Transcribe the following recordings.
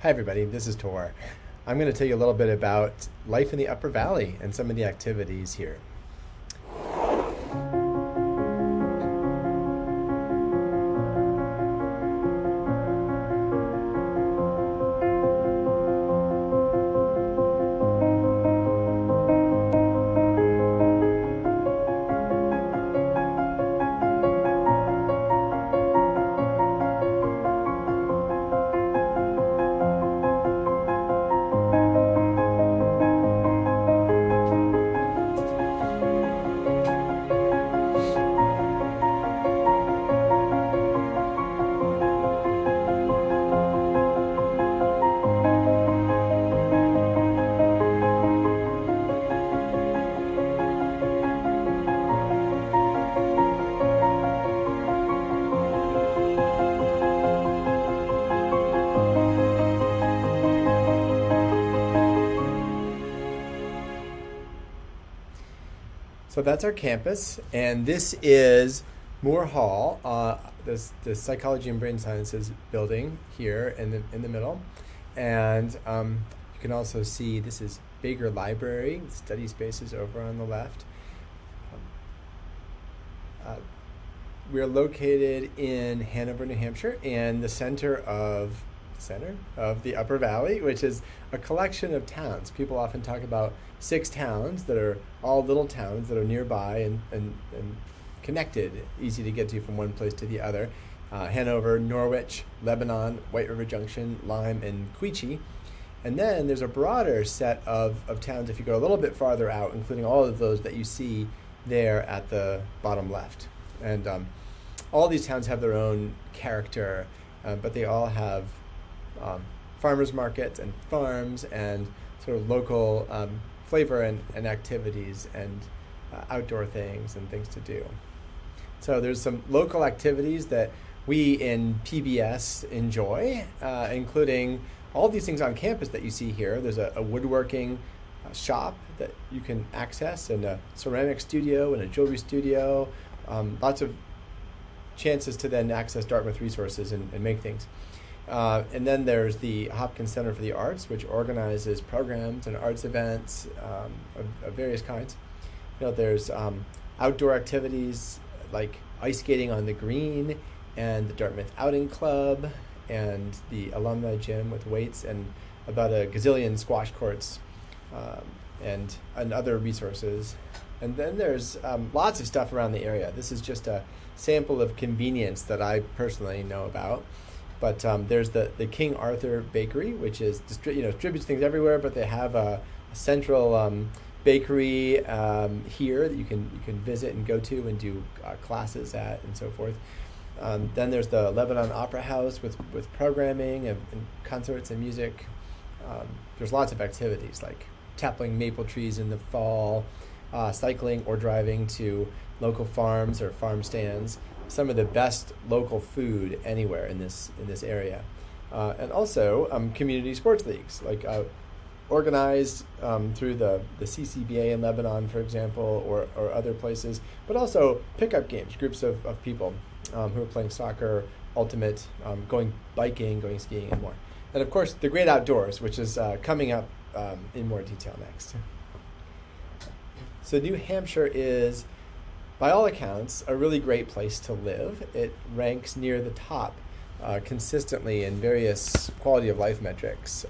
Hi everybody, this is Tor. I'm going to tell you a little bit about life in the Upper Valley and some of the activities here. So that's our campus, and this is Moore Hall, the Psychology and Brain Sciences building here in the middle. And you can also see this is Baker Library, study spaces over on the left. We're located in Hanover, New Hampshire, and the center of the Upper Valley, which is a collection of towns. People often talk about 6 towns that are all little towns that are nearby and connected, easy to get to from one place to the other. Hanover, Norwich, Lebanon, White River Junction, Lyme, and Queechee. And then there's a broader set of towns if you go a little bit farther out, including all of those that you see there at the bottom left. And all these towns have their own character, but they all have farmers markets and farms and sort of local flavor and activities and outdoor things and things to do. So there's some local activities that we in PBS enjoy, including all these things on campus that you see here. There's a woodworking shop that you can access, and a ceramic studio and a jewelry studio. Lots of chances to then access Dartmouth resources and make things. And then there's the Hopkins Center for the Arts, which organizes programs and arts events of various kinds. There's outdoor activities like ice skating on the green, and the Dartmouth Outing Club, and the alumni gym with weights, and about a gazillion squash courts, and other resources. And then there's lots of stuff around the area. This is just a sample of convenience that I personally know about. But there's the King Arthur Bakery, which is distributes things everywhere, but they have a central bakery here that you can visit and go to and do classes at and so forth. Then there's the Lebanon Opera House with programming and concerts and music. There's lots of activities like toppling maple trees in the fall, cycling or driving to local farms or farm stands. Some of the best local food anywhere in this area, and also community sports leagues like organized through the CCBA in Lebanon, for example, or other places, but also pickup games, groups of people who are playing soccer, ultimate, going biking, going skiing, and more. And of course, the great outdoors, which is coming up in more detail next. So New Hampshire is, by all accounts, a really great place to live. It ranks near the top consistently in various quality of life metrics.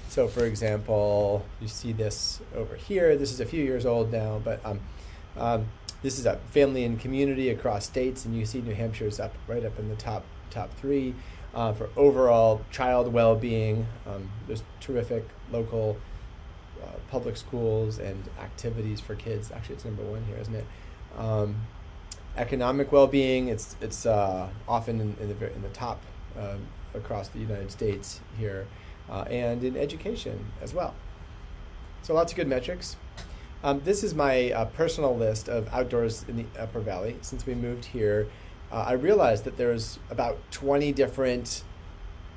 So for example, you see this over here. This is a few years old now, but this is a family and community across states, and you see New Hampshire's right up in the top 3. For overall child well-being, there's terrific local public schools and activities for kids. Actually, it's number 1 here, isn't it? Economic well-being, it's often in the top across the United States here, and in education as well. So lots of good metrics. This is my personal list of outdoors in the Upper Valley. Since we moved here, I realized that there's about 20 different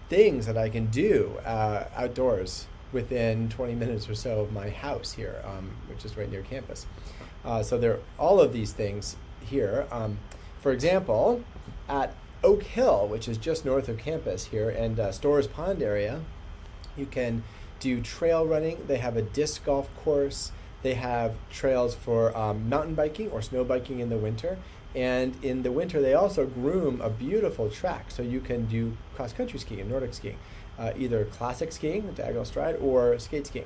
things that I can do outdoors within 20 minutes or so of my house here, which is right near campus. So there are all of these things here. For example, at Oak Hill, which is just north of campus here, and Storrs Pond area, You can do trail running. They have a disc golf course. They have trails for mountain biking or snow biking in the winter. And in the winter, they also groom a beautiful track. So you can do cross-country skiing and Nordic skiing, either classic skiing, the diagonal stride, or skate skiing,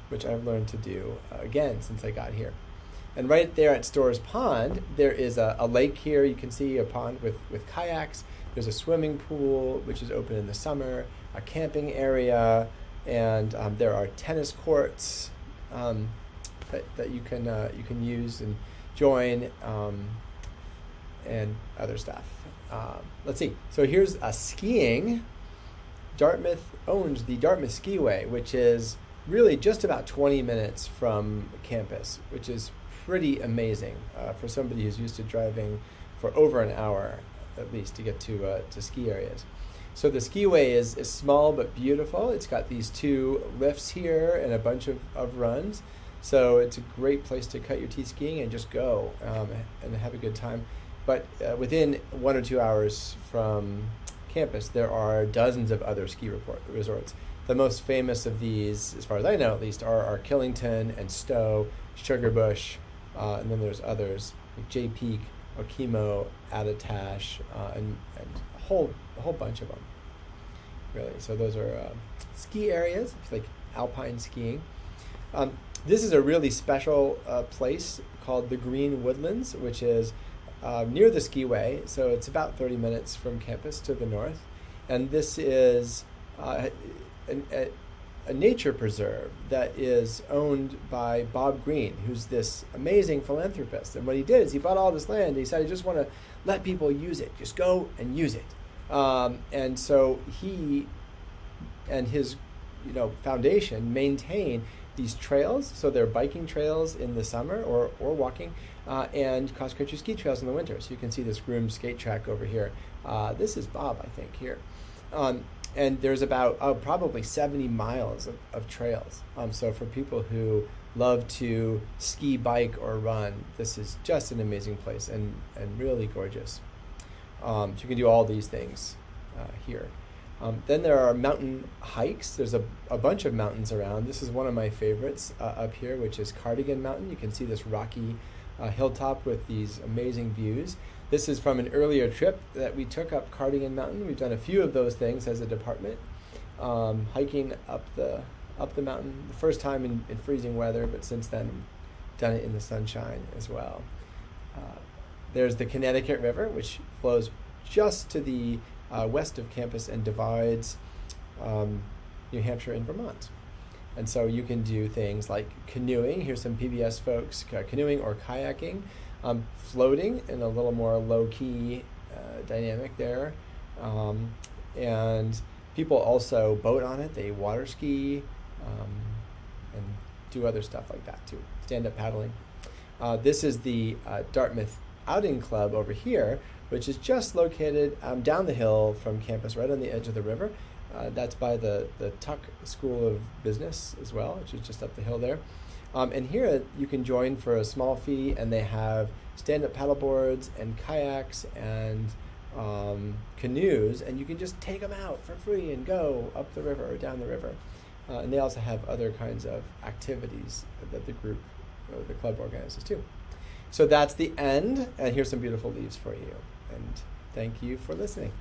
which I've learned to do again since I got here. And right there at Storrs Pond, there is a lake here. You can see a pond with kayaks. There's a swimming pool, which is open in the summer, a camping area, and there are tennis courts that you can use and join, and other stuff. Let's see. So here's skiing. Dartmouth owns the Dartmouth Skiway, which is really just about 20 minutes from campus, which is pretty amazing for somebody who's used to driving for over an hour at least to get to ski areas. So the skiway is small but beautiful. It's got these 2 lifts here and a bunch of runs. So it's a great place to cut your teeth skiing and just go and have a good time. But within 1 or 2 hours from campus, there are dozens of other ski resorts. The most famous of these, as far as I know at least, are Killington and Stowe, Sugarbush, and then there's others like Jay Peak, Okemo, Attitash, and a whole bunch of them, really. So those are ski areas, like alpine skiing. This is a really special place called the Green Woodlands, which is near the skiway. So it's about 30 minutes from campus to the north. And this is a nature preserve that is owned by Bob Green, who's this amazing philanthropist. And what he did is he bought all this land. He said, I just want to let people use it. Just go and use it. And so he and his foundation maintain these trails. So they're biking trails in the summer or walking, and cross-country ski trails in the winter. So you can see this groomed skate track over here. This is Bob, I think, here. And there's about probably 70 miles of trails. So for people who love to ski, bike, or run, this is just an amazing place and really gorgeous. So you can do all these things here. Then there are mountain hikes. There's a bunch of mountains around. This is one of my favorites up here, which is Cardigan Mountain. You can see this rocky hilltop with these amazing views. This is from an earlier trip that we took up Cardigan Mountain. We've done a few of those things as a department, hiking up the mountain. The first time in freezing weather, but since then we've done it in the sunshine as well. There's the Connecticut River, which flows just to the west of campus and divides New Hampshire and Vermont. And so you can do things like canoeing. Here's some PBS folks, canoeing or kayaking, floating in a little more low-key dynamic there. And people also boat on it. They water ski and do other stuff like that too, stand-up paddling. This is the Dartmouth Outing Club over here, which is just located down the hill from campus, right on the edge of the river. That's by the Tuck School of Business as well, which is just up the hill there. And here you can join for a small fee, and they have stand-up paddleboards and kayaks and canoes, and you can just take them out for free and go up the river or down the river. And they also have other kinds of activities that the group, or the club organizes too. So that's the end, and here's some beautiful leaves for you. And thank you for listening.